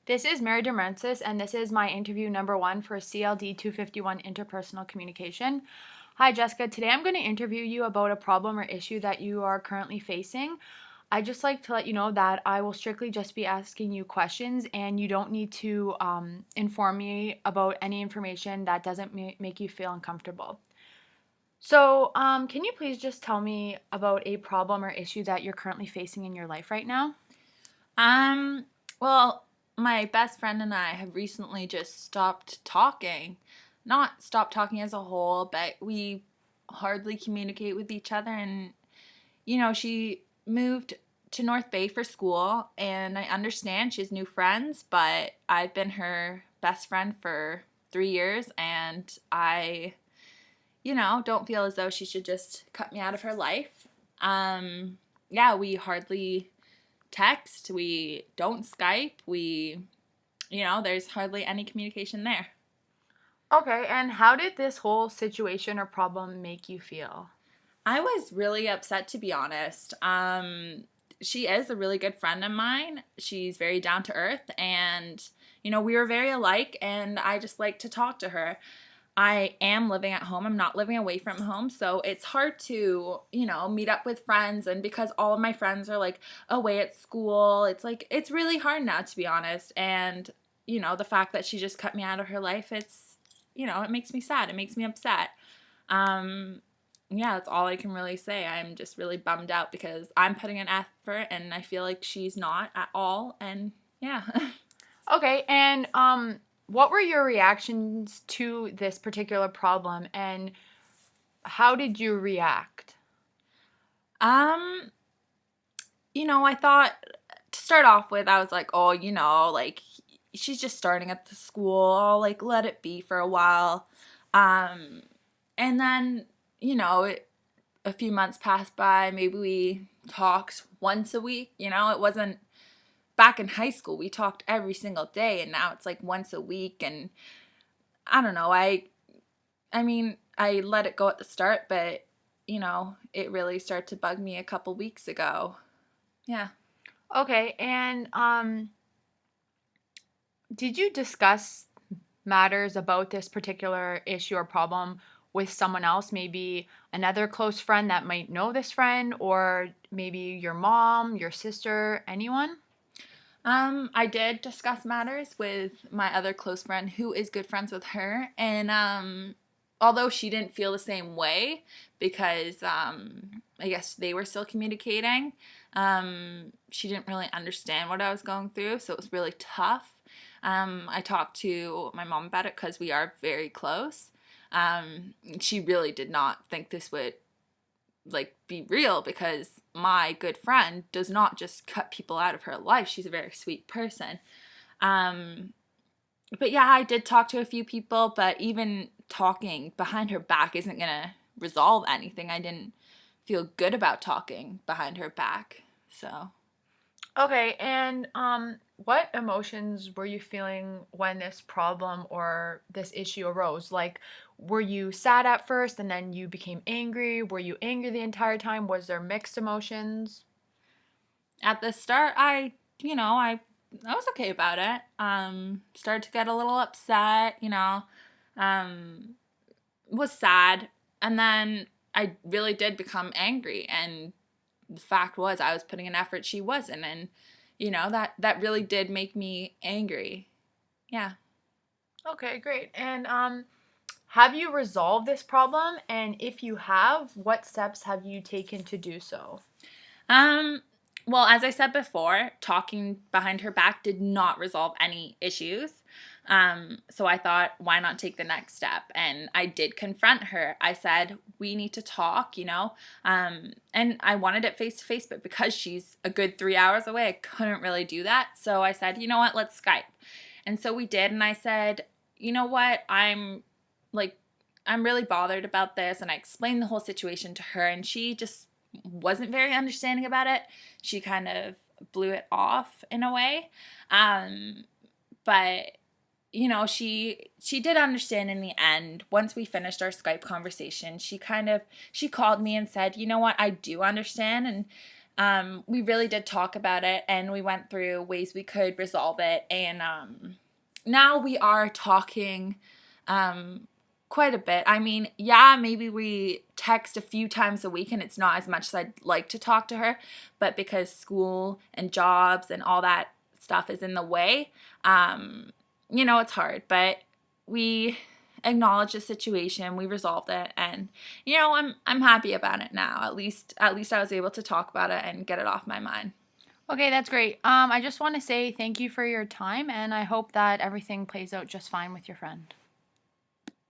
This is Mary Demercis, and this is my interview number one for CLD 251 Interpersonal Communication. Hi, Jessica. Today I'm going to interview you about a problem or issue that you are currently facing. I just like to let you know that I will strictly just be asking you questions, and you don't need to inform me about any information that doesn't make you feel uncomfortable. So, can you please just tell me about a problem or issue that you're currently facing in your life right now? Um, well, my best friend and I have recently just stopped talking. Not stopped talking as a whole, but we hardly communicate with each other. And, she moved to North Bay for school, and I understand she has new friends, but I've been her best friend for 3 years, and I don't feel as though she should just cut me out of her life. Yeah, we hardly text, we don't Skype, there's hardly any communication there. Okay, and how did this whole situation or problem make you feel? I was really upset, to be honest. She is a really good friend of mine. She's very down to earth, and we were very alike, and I just like to talk to her. I am living at home. I'm not living away from home. So it's hard to, meet up with friends. And because all of my friends are like away at school, it's really hard now, to be honest. And, the fact that she just cut me out of her life, it makes me sad. It makes me upset. Um, yeah, that's all I can really say. I'm just really bummed out because I'm putting an effort and I feel like she's not at all. And yeah. Okay, and what were your reactions to this particular problem, and how did you react? um, I thought to start off with, I was like, oh, like she's just starting at the school. I'll like let it be for a while. Um, and then, a few months passed by. Maybe we talked once a week. It wasn't back in high school. We talked every single day, and now it's like once a week. And I don't know. I mean, I let it go at the start, but it really started to bug me a couple weeks ago. Yeah. Okay, and did you discuss matters about this particular issue or problem with someone else, maybe another close friend that might know this friend, or maybe your mom, your sister, anyone? I did discuss matters with my other close friend who is good friends with her. And although she didn't feel the same way because I guess they were still communicating, she didn't really understand what I was going through. So it was really tough. I talked to my mom about it because we are very close. She really did not think this would like be real because my good friend does not just cut people out of her life. She's a very sweet person. Um, but yeah, I did talk to a few people, but even talking behind her back isn't gonna resolve anything. I didn't feel good about talking behind her back. So Okay, and what emotions were you feeling when this problem or this issue arose? Like, were you sad at first and then you became angry? Were you angry the entire time? Was there mixed emotions? at the start, I was okay about it. Started to get a little upset, um, was sad, and then I really did become angry. And the fact was, I was putting an effort she wasn't, and that really did make me angry. Yeah. Okay, great. And have you resolved this problem? And if you have, what steps have you taken to do so? Um, well, as I said before, talking behind her back did not resolve any issues. So I thought, why not take the next step? And I did confront her. I said, we need to talk, and I wanted it face to face, but because she's a good 3 hours away, I couldn't really do that. So I said, you know what, let's Skype. And so we did. And I said, you know what, like, I'm really bothered about this. And I explained the whole situation to her, and she just wasn't very understanding about it. She kind of blew it off in a way. Um, but she did understand in the end. Once we finished our Skype conversation, she called me and said, "You know what? I do understand." And We really did talk about it, and we went through ways we could resolve it. And now we are talking quite a bit. I mean, yeah, maybe we text a few times a week, and it's not as much as I'd like to talk to her, but because school and jobs and all that stuff is in the way, it's hard. But we acknowledged the situation, we resolved it, and I'm happy about it now. At least I was able to talk about it and get it off my mind. Okay, that's great. I just want to say thank you for your time, and I hope that everything plays out just fine with your friend.